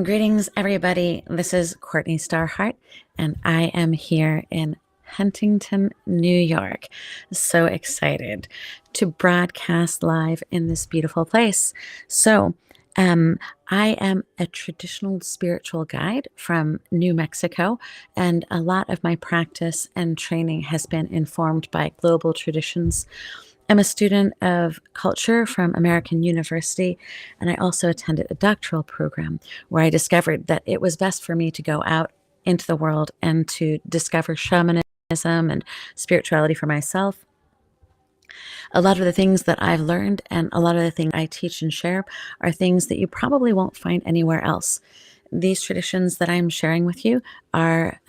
Greetings, everybody. This is Courtni StarHeart, and I am here in Huntington, New York. So excited to broadcast live in this beautiful place. So, I am a traditional spiritual guide from New Mexico, and a lot of my practice and training has been informed by global traditions. I'm a student of culture from American University, and I also attended a doctoral program where I discovered that it was best for me to go out into the world and to discover shamanism and spirituality for myself. A lot of the things that I've learned and a lot of the things I teach and share are things that you probably won't find anywhere else. These traditions that I'm sharing with you are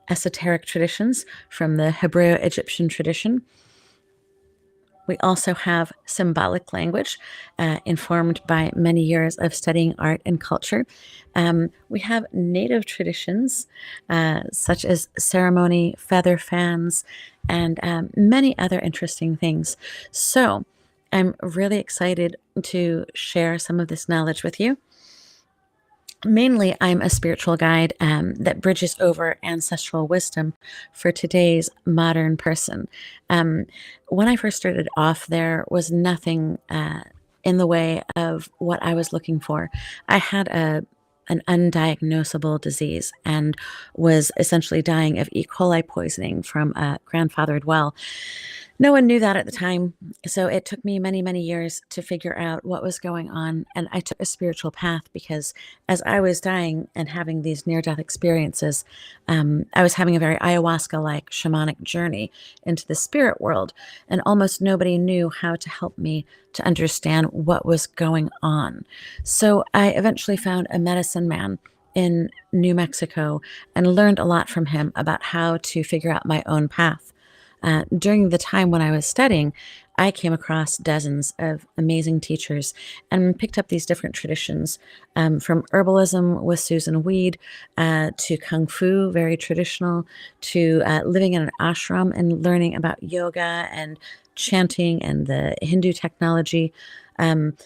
esoteric traditions from the Hebreo-Egyptian tradition. We also have symbolic language informed by many years of studying art and culture. We have native traditions such as ceremony, feather fans, and many other interesting things. So I'm really excited to share some of this knowledge with you. Mainly, I'm a spiritual guide that bridges over ancestral wisdom for today's modern person. When I first started off, there was nothing in the way of what I was looking for. I had an undiagnosable disease and was essentially dying of E. coli poisoning from a grandfathered well. No one knew that at the time, so it took me many, many years to figure out what was going on, and I took a spiritual path because as I was dying and having these near-death experiences, I was having a very ayahuasca-like shamanic journey into the spirit world, and almost nobody knew how to help me to understand what was going on. So I eventually found a medicine man in New Mexico and learned a lot from him about how to figure out my own path. During the time when I was studying, I came across dozens of amazing teachers and picked up these different traditions from herbalism with Susan Weed to Kung Fu, very traditional, to living in an ashram and learning about yoga and chanting and the Hindu technology. Um,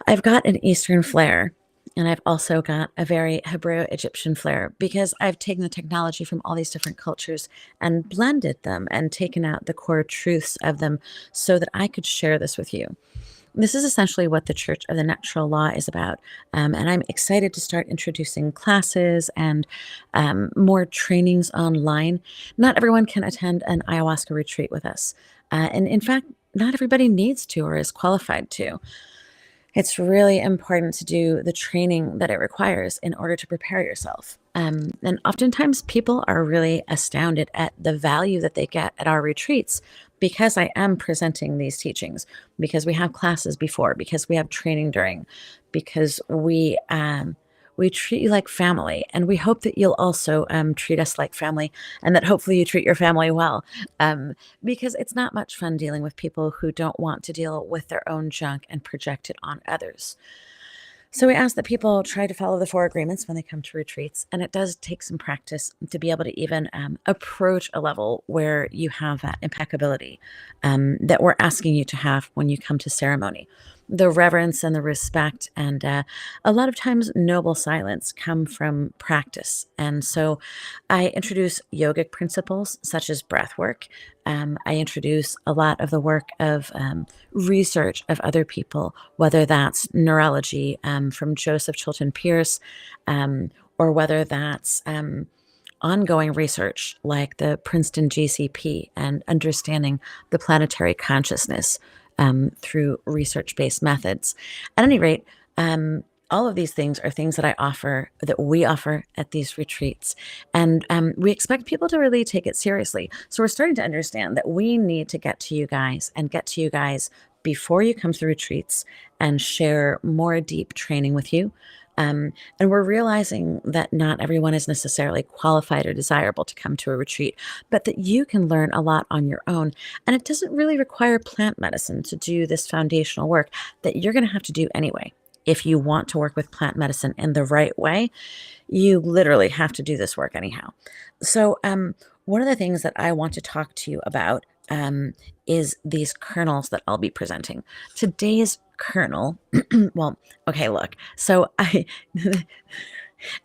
I've got an Eastern flair. And I've also got a very Hebreo-Egyptian flair because I've taken the technology from all these different cultures and blended them and taken out the core truths of them so that I could share this with you. This is essentially what the Church of the Natural Law is about. And I'm excited to start introducing classes and more trainings online. Not everyone can attend an ayahuasca retreat with us. And in fact, not everybody needs to or is qualified to. It's really important to do the training that it requires in order to prepare yourself. And oftentimes people are really astounded at the value that they get at our retreats because I am presenting these teachings, because we have classes before, because we have training during, because we treat you like family, and we hope that you'll also treat us like family, and that hopefully you treat your family well, because it's not much fun dealing with people who don't want to deal with their own junk and project it on others. So we ask that people try to follow the 4 agreements when they come to retreats, and it does take some practice to be able to even approach a level where you have that impeccability that we're asking you to have when you come to ceremony. The reverence and the respect and a lot of times noble silence come from practice. And so I introduce yogic principles such as breathwork. I introduce a lot of the work of research of other people, whether that's neurology from Joseph Chilton Pierce, or whether that's ongoing research like the Princeton GCP and understanding the planetary consciousness through research-based methods. At any rate, all of these things are things that I offer, that we offer at these retreats. And we expect people to really take it seriously. So we're starting to understand that we need to get to you guys and get to you guys before you come to the retreats and share more deep training with you. And we're realizing that not everyone is necessarily qualified or desirable to come to a retreat, but that you can learn a lot on your own. And it doesn't really require plant medicine to do this foundational work that you're going to have to do anyway. If you want to work with plant medicine in the right way, you literally have to do this work anyhow. So one of the things that I want to talk to you about is these kernels that I'll be presenting. Today's kernel, well, okay, look. So I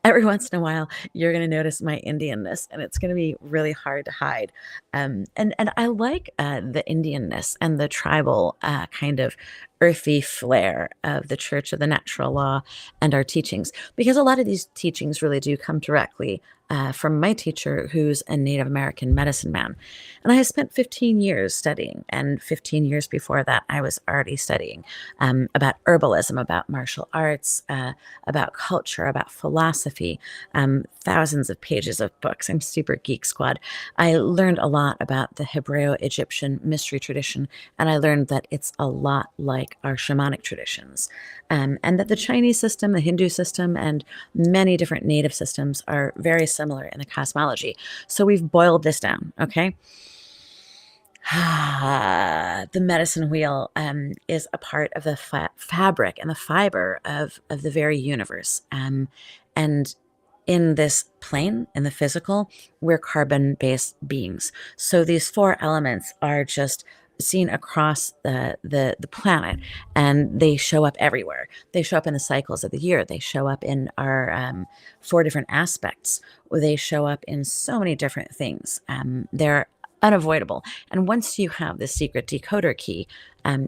every once in a while you're going to notice my Indianness, and it's going to be really hard to hide. And I like the Indianness and the tribal kind of earthy flair of the Church of the Natural Law and our teachings, because a lot of these teachings really do come directly from my teacher, who's a Native American medicine man. And I spent 15 years studying, and 15 years before that, I was already studying about herbalism, about martial arts, about culture, about philosophy, thousands of pages of books. I'm super geek squad. I learned a lot about the Hebreo-Egyptian mystery tradition, and I learned that it's a lot like our shamanic traditions, and that the Chinese system, the Hindu system, and many different native systems are very similar in the cosmology. So we've boiled this down, okay? The medicine wheel is a part of the fabric and the fiber of the very universe. And in this plane, in the physical, we're carbon-based beings. So these four elements are just seen across the planet, and they show up everywhere. They show up in the cycles of the year. They show up in our four different aspects. They show up in so many different things. They're unavoidable. And once you have the secret decoder key,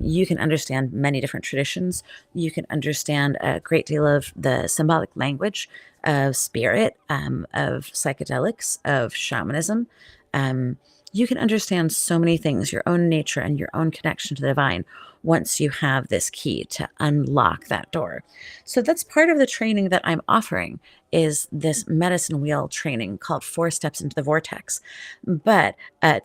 you can understand many different traditions. You can understand a great deal of the symbolic language of spirit, of psychedelics, of shamanism. You can understand so many things, your own nature and your own connection to the divine, once you have this key to unlock that door. So that's part of the training that I'm offering, is this medicine wheel training called 4 Steps into the Vortex. But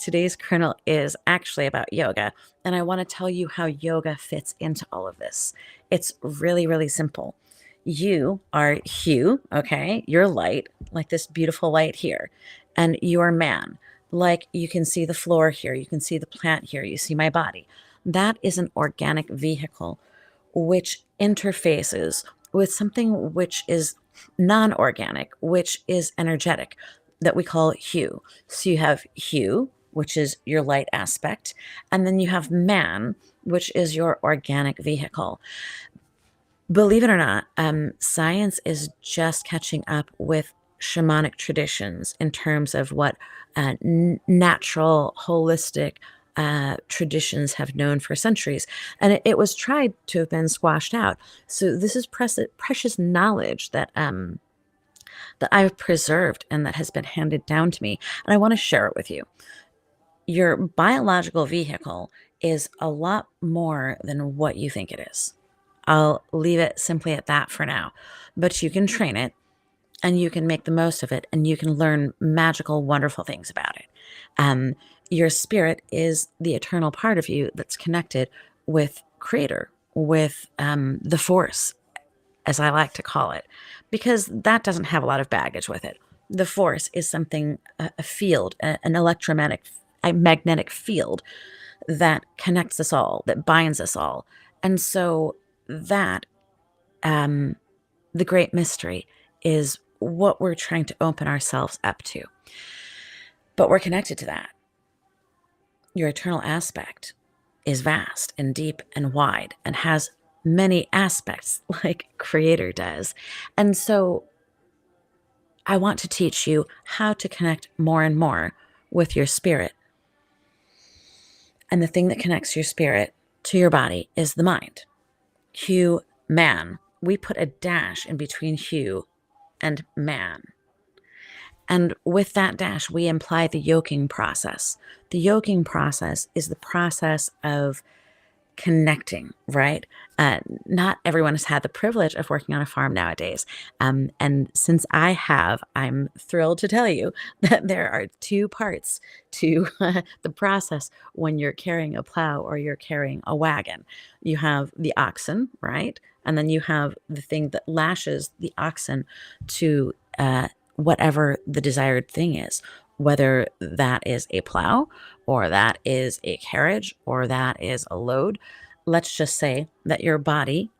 today's kernel is actually about yoga, and I want to tell you how yoga fits into all of this. It's really, really simple. You are Hugh, okay? You're light, like this beautiful light here, and you're man. Like, you can see the floor here, you can see the plant here, you see my body. That is an organic vehicle which interfaces with something which is non-organic, which is energetic, that we call hue. So you have hue, which is your light aspect, and then you have man, which is your organic vehicle. Believe it or not, science is just catching up with shamanic traditions in terms of what natural, holistic traditions have known for centuries. And it was tried to have been squashed out. So this is precious knowledge that I've preserved and that has been handed down to me. And I want to share it with you. Your biological vehicle is a lot more than what you think it is. I'll leave it simply at that for now. But you can train it, and you can make the most of it, and you can learn magical, wonderful things about it. Your spirit is the eternal part of you that's connected with Creator, with the Force, as I like to call it, because that doesn't have a lot of baggage with it. The Force is something, a field, an electromagnetic magnetic field that connects us all, that binds us all. And so that, the great mystery, is what we're trying to open ourselves up to. But we're connected to that. Your eternal aspect is vast and deep and wide and has many aspects, like Creator does. And so I want to teach you how to connect more and more with your spirit. And the thing that connects your spirit to your body is the mind. Hugh, man. We put a dash in between Hugh and man. And with that dash, we imply the yoking process. The yoking process is the process of connecting, right? Not everyone has had the privilege of working on a farm nowadays. And since I have, I'm thrilled to tell you that there are 2 parts to the process when you're carrying a plow or you're carrying a wagon. You have the oxen, right? And then you have the thing that lashes the oxen to whatever the desired thing is, whether that is a plow or that is a carriage or that is a load. Let's just say that your body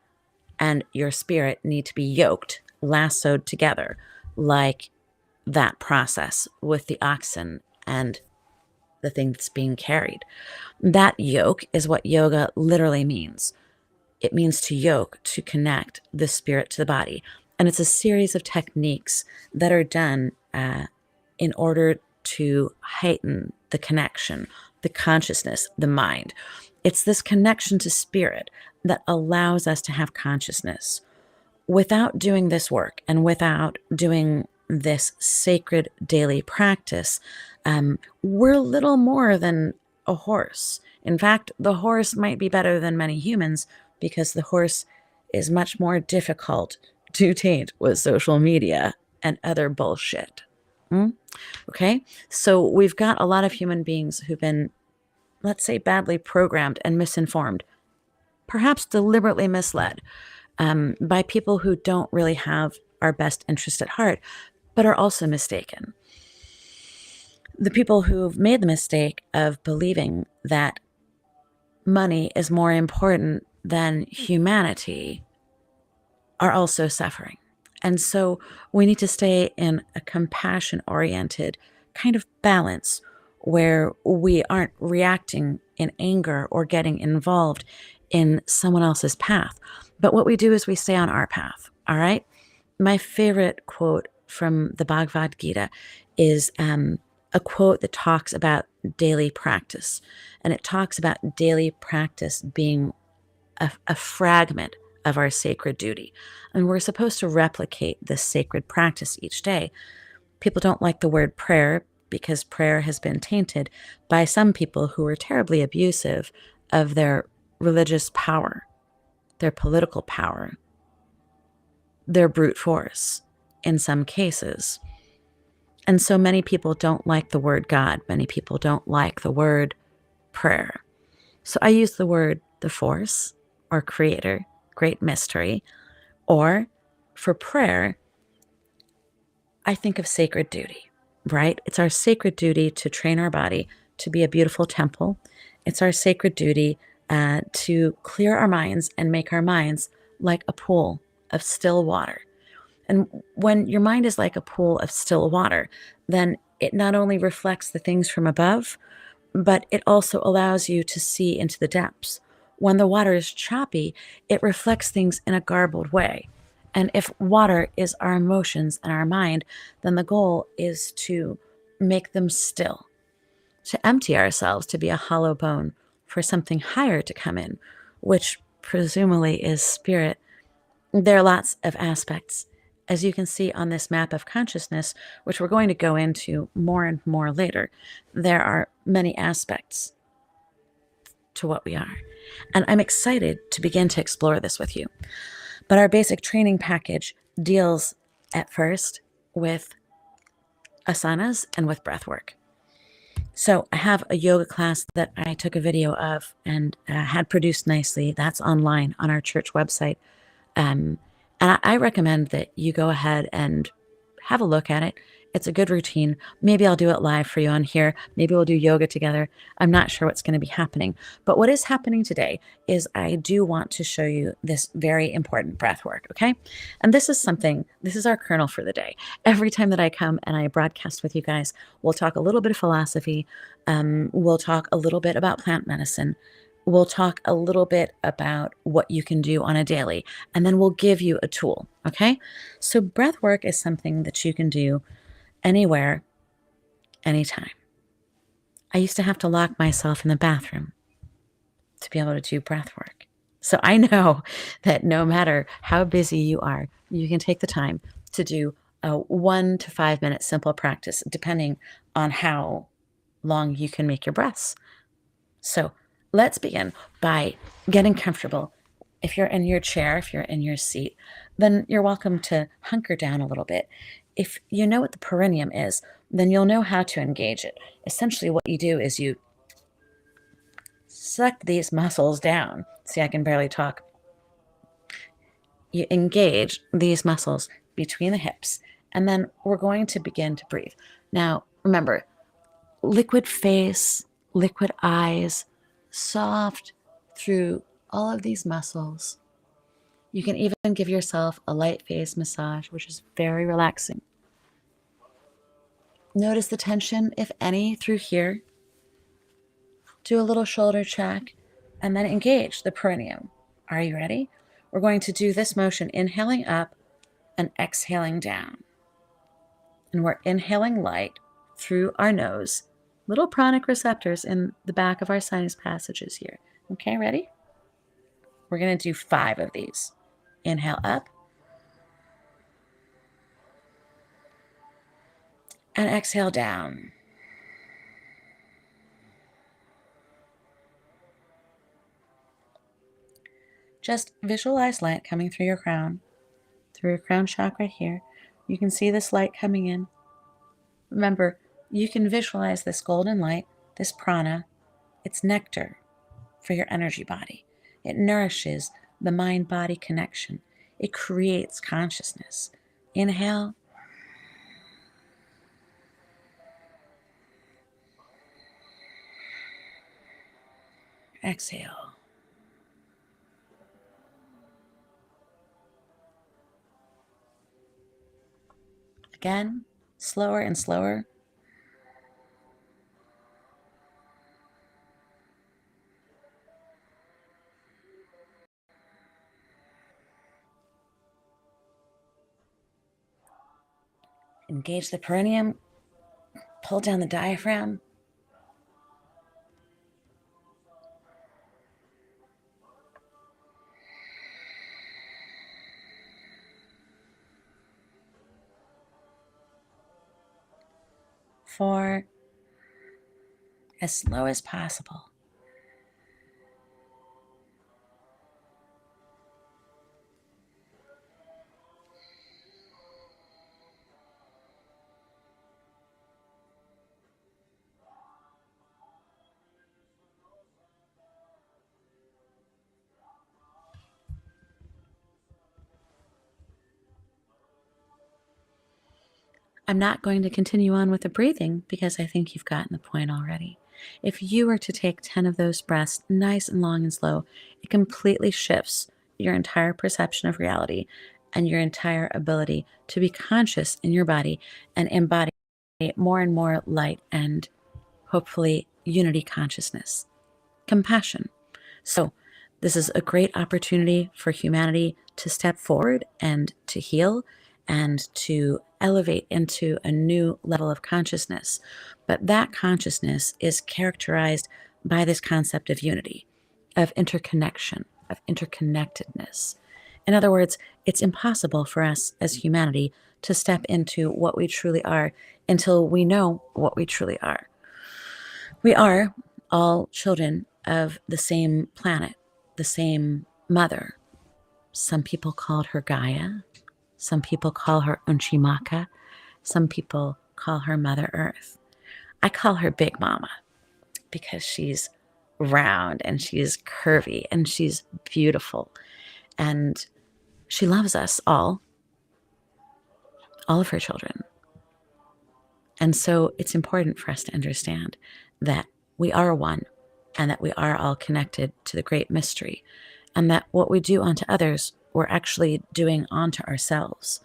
and your spirit need to be yoked, lassoed together, like that process with the oxen and the thing that's being carried. That yoke is what yoga literally means. It means to yoke, to connect the spirit to the body. And it's a series of techniques that are done in order to heighten the connection, the consciousness, the mind. It's this connection to spirit that allows us to have consciousness. Without doing this work and without doing this sacred daily practice, we're little more than a horse. In fact, the horse might be better than many humans because the horse is much more difficult to taint with social media and other bullshit. Okay? So we've got a lot of human beings who've been, let's say, badly programmed and misinformed, perhaps deliberately misled by people who don't really have our best interest at heart, but are also mistaken. The people who've made the mistake of believing that money is more important than humanity are also suffering. And so we need to stay in a compassion-oriented kind of balance where we aren't reacting in anger or getting involved in someone else's path. But what we do is we stay on our path, all right? My favorite quote from the Bhagavad Gita is a quote that talks about daily practice. And it talks about daily practice being a fragment of our sacred duty. And we're supposed to replicate this sacred practice each day. People don't like the word prayer because prayer has been tainted by some people who are terribly abusive of their religious power, their political power, their brute force in some cases. And so many people don't like the word God. Many people don't like the word prayer. So I use the word the force or creator, great mystery, or for prayer, I think of sacred duty, right? It's our sacred duty to train our body to be a beautiful temple. It's our sacred duty to clear our minds and make our minds like a pool of still water. And when your mind is like a pool of still water, then it not only reflects the things from above, but it also allows you to see into the depths. When the water is choppy, it reflects things in a garbled way. And if water is our emotions and our mind, then the goal is to make them still, to empty ourselves, to be a hollow bone for something higher to come in, which presumably is spirit. There are lots of aspects, as you can see on this map of consciousness, which we're going to go into more and more later. There are many aspects to what we are. And I'm excited to begin to explore this with you. But our basic training package deals at first with asanas and with breathwork. So I have a yoga class that I took a video of and had produced nicely. That's online on our church website. And I recommend that you go ahead and have a look at it. It's a good routine. Maybe I'll do it live for you on here. Maybe we'll do yoga together. I'm not sure what's going to be happening. But what is happening today is I do want to show you this very important breath work, okay? And this is our kernel for the day. Every time that I come and I broadcast with you guys, we'll talk a little bit of philosophy. We'll talk a little bit about plant medicine. We'll talk a little bit about what you can do on a daily, and then we'll give you a tool, okay? So breath work is something that you can do anywhere, anytime. I used to have to lock myself in the bathroom to be able to do breath work. So I know that no matter how busy you are, you can take the time to do a 1 to 5 minute simple practice, depending on how long you can make your breaths. So let's begin by getting comfortable. If you're in your chair, if you're in your seat, then you're welcome to hunker down a little bit. If you know what the perineum is, then you'll know how to engage it. Essentially, what you do is you suck these muscles down. See, I can barely talk. You engage these muscles between the hips, and then we're going to begin to breathe. Now, remember, liquid face, liquid eyes, soft through all of these muscles. You can even give yourself a light face massage, which is very relaxing. Notice the tension, if any, through here. do a little shoulder check, and then engage the perineum. Are you ready? We're going to do this motion, inhaling up and exhaling down. And we're inhaling light through our nose, little pranic receptors in the back of our sinus passages here. Okay, ready? We're going to do 5 of these. Inhale up and exhale down. Just visualize light coming through your crown chakra here. You can see this light coming in. Remember, you can visualize this golden light, this prana. It's nectar for your energy body. It nourishes the mind-body connection. It creates consciousness. Inhale. Exhale. Again, slower and slower. Engage the perineum. Pull down the diaphragm. For as slow as possible. I'm not going to continue on with the breathing because I think you've gotten the point already. If you were to take 10 of those breaths, nice and long and slow, it completely shifts your entire perception of reality and your entire ability to be conscious in your body and embody more and more light and hopefully unity consciousness, compassion. So this is a great opportunity for humanity to step forward and to heal and to elevate into a new level of consciousness. But that consciousness is characterized by this concept of unity, of interconnection, of interconnectedness. In other words, it's impossible for us as humanity to step into what we truly are until we know what we truly are. We are all children of the same planet, the same mother. Some people called her Gaia. Some people call her Unchimaka. Some people call her Mother Earth. I call her Big Mama because she's round and she's curvy and she's beautiful. And she loves us all of her children. And so it's important for us to understand that we are one and that we are all connected to the great mystery, and that what we do unto others, we're actually doing unto ourselves.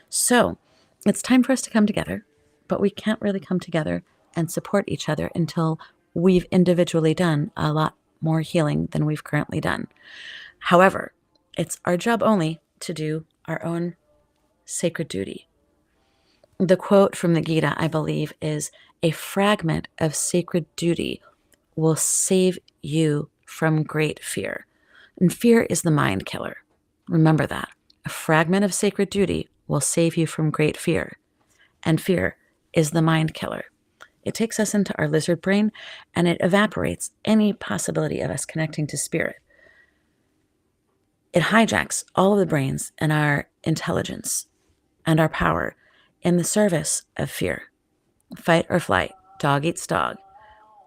So it's time for us to come together, but we can't really come together and support each other until we've individually done a lot more healing than we've currently done. However, it's our job only to do our own sacred duty. The quote from the Gita, I believe, is a fragment of sacred duty will save you from great fear. And fear is the mind killer. Remember that. A fragment of sacred duty will save you from great fear. And fear is the mind killer. It takes us into our lizard brain and it evaporates any possibility of us connecting to spirit. It hijacks all of the brains and our intelligence and our power in the service of fear. Fight or flight, dog eats dog.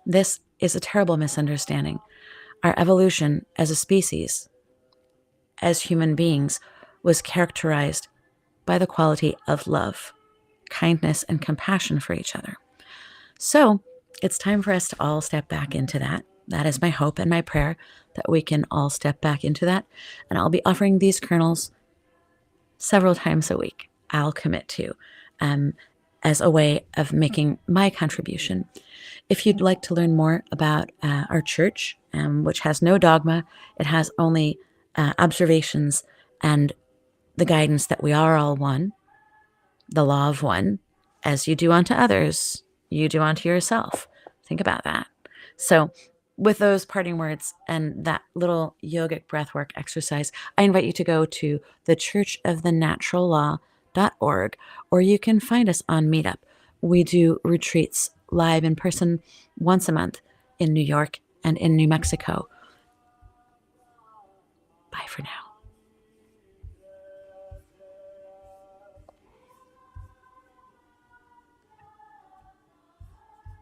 This is a terrible misunderstanding. Our evolution as a species, as human beings, was characterized by the quality of love, kindness, and compassion for each other. So it's time for us to all step back into that. That is my hope and my prayer, that we can all step back into that. And I'll be offering these kernels several times a week. I'll commit to. And as a way of making my contribution. If you'd like to learn more about our church, which has no dogma, it has only observations and the guidance that we are all one, the law of one, as you do unto others, you do unto yourself. Think about that. So with those parting words and that little yogic breathwork exercise, I invite you to go to thechurchofthenaturalllaw.org, or you can find us on Meetup. We do retreats live in person once a month in New York and in New Mexico. Bye for now.